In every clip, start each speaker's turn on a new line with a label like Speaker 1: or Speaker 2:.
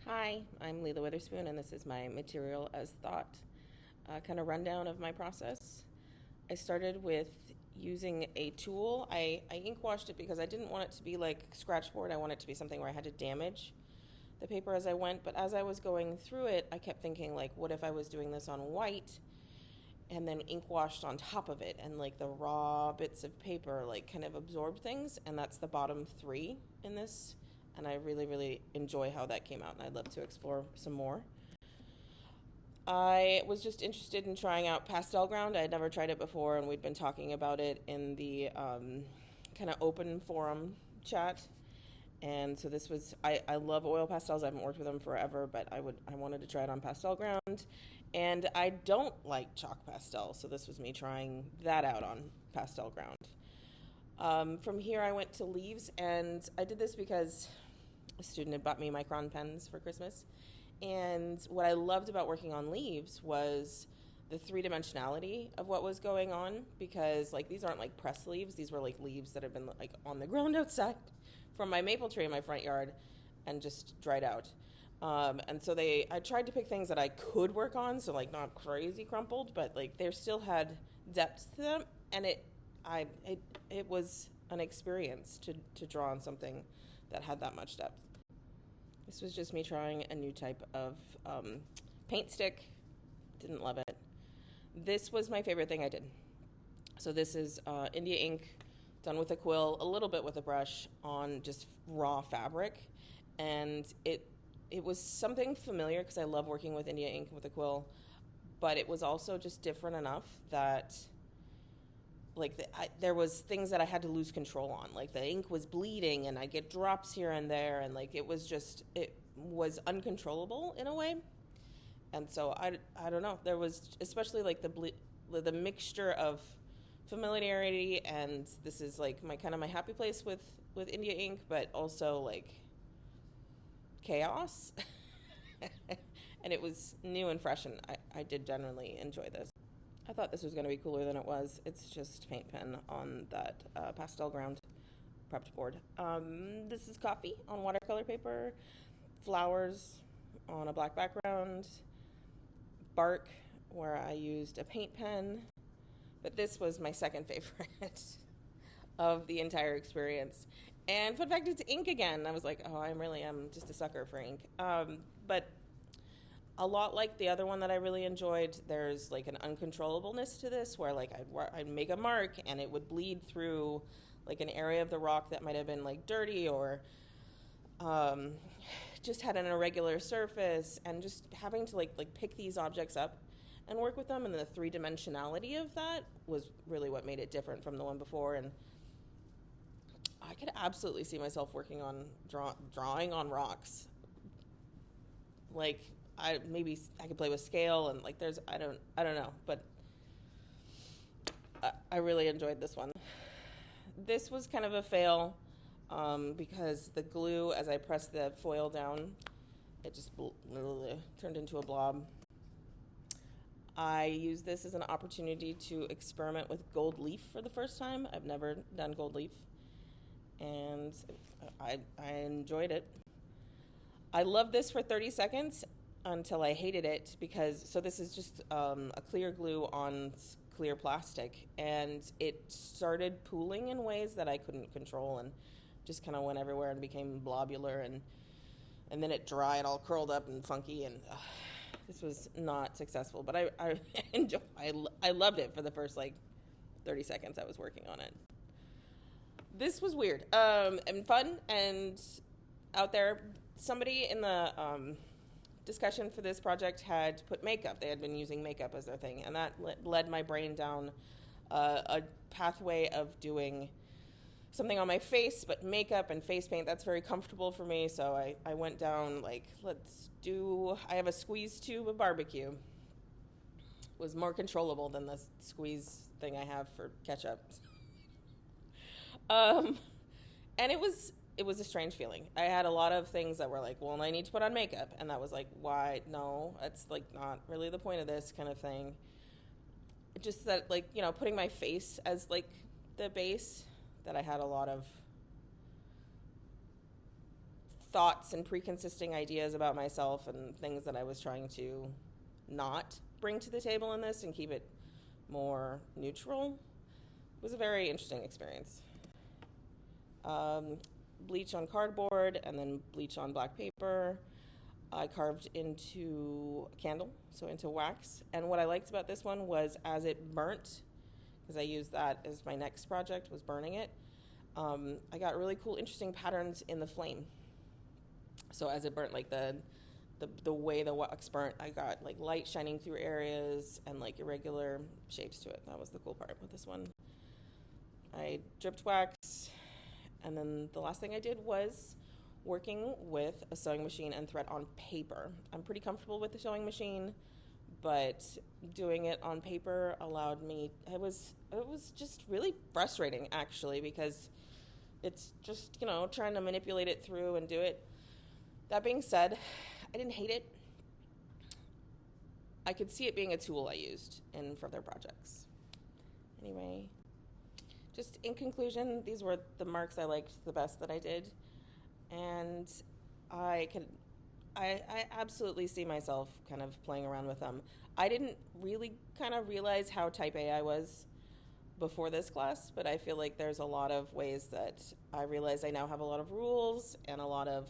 Speaker 1: Hi, I'm Leela Witherspoon, and this is my Material as Thought kind of rundown of my process. I started with using a tool. I ink washed it because I didn't want it to be like scratchboard. I wanted it to be something where I had to damage the paper as I went. But as I was going through it, I kept thinking, like, what if I was doing this on white and then ink washed on top of it, and like the raw bits of paper like kind of absorb things, and that's the bottom three in this, and I really, really enjoy how that came out, and I'd love to explore some more. I was just interested in trying out pastel ground. I had never tried it before, and we'd been talking about it in the kind of open forum chat. And so this was, I love oil pastels. I haven't worked with them forever, but I wanted to try it on pastel ground. And I don't like chalk pastel, so this was me trying that out on pastel ground. From here, I went to leaves, and I did this because a student had bought me micron pens for Christmas. And what I loved about working on leaves was the three dimensionality of what was going on, because like these aren't like pressed leaves, these were like leaves that had been like on the ground outside from my maple tree in my front yard and just dried out. And so I tried to pick things that I could work on, so like not crazy crumpled, but like they still had depth to them, and it was an experience to draw on something that had that much depth. This was just me trying a new type of paint stick. Didn't love it. This was my favorite thing I did. So this is India ink done with a quill, a little bit with a brush on just raw fabric, and it was something familiar because I love working with India ink with a quill, but it was also just different enough that like there was things that I had to lose control on. Like the ink was bleeding, and I get drops here and there, and like it was uncontrollable in a way. And so I don't know. There was especially like the mixture of familiarity, and this is like my kind of my happy place with India ink, but also like chaos. And it was new and fresh, and I did generally enjoy this. I thought this was going to be cooler than it was. It's just paint pen on that pastel ground prepped board. This is coffee on watercolor paper, flowers on a black background, bark where I used a paint pen. But this was my second favorite of the entire experience. And fun fact, it's ink again. I was like, oh, I really am just a sucker for ink. But a lot like the other one that I really enjoyed, there's like an uncontrollableness to this where like I'd make a mark and it would bleed through like an area of the rock that might have been like dirty or um, just had an irregular surface, and just having to like pick these objects up and work with them, and the three dimensionality of that was really what made it different from the one before. And I could absolutely see myself working on drawing on rocks. Like maybe I could play with scale, and like there's I don't know, but I really enjoyed this one. This was kind of a fail because the glue, as I pressed the foil down, it just turned into a blob. I used this as an opportunity to experiment with gold leaf for the first time. I've never done gold leaf, and I enjoyed it. I loved this for 30 seconds until I hated it because, so this is just a clear glue on clear plastic, and it started pooling in ways that I couldn't control, and just kind of went everywhere and became blobular, and then it dried all curled up and funky, and this was not successful, but I loved it for the first like 30 seconds I was working on it. This was weird and fun and out there. Somebody in the discussion for this project had put makeup. They had been using makeup as their thing, and that led my brain down a pathway of doing something on my face, but makeup and face paint, that's very comfortable for me. So I went down like, I have a squeeze tube of barbecue. It was more controllable than the squeeze thing I have for ketchup. And it was a strange feeling. I had a lot of things that were like, well, I need to put on makeup, and that was like, why? No, that's like not really the point of this kind of thing. Just that, like, putting my face as like the base, that I had a lot of thoughts and pre-consisting ideas about myself and things that I was trying to not bring to the table in this and keep it more neutral. It was a very interesting experience. Bleach on cardboard and then bleach on black paper. I carved into a candle, so into wax. And what I liked about this one was as it burnt, because I used that as my next project, was burning it, I got really cool, interesting patterns in the flame. So as it burnt, like the way the wax burnt, I got like light shining through areas and like irregular shapes to it. That was the cool part with this one. I dripped wax, and then the last thing I did was working with a sewing machine and thread on paper. I'm pretty comfortable with the sewing machine, but doing it on paper allowed me, it was just really frustrating actually, because it's just, trying to manipulate it through and do it. That being said, I didn't hate it. I could see it being a tool I used in further projects. Anyway, just in conclusion, these were the marks I liked the best that I did. And I absolutely see myself kind of playing around with them. I didn't really kind of realize how type A I was before this class, but I feel like there's a lot of ways that I realize I now have a lot of rules and a lot of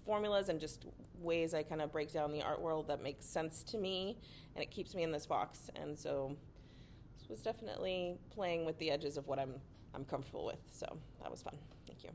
Speaker 1: formulas and just ways I kind of break down the art world that makes sense to me, and it keeps me in this box. And so this was definitely playing with the edges of what I'm comfortable with. So that was fun. Thank you.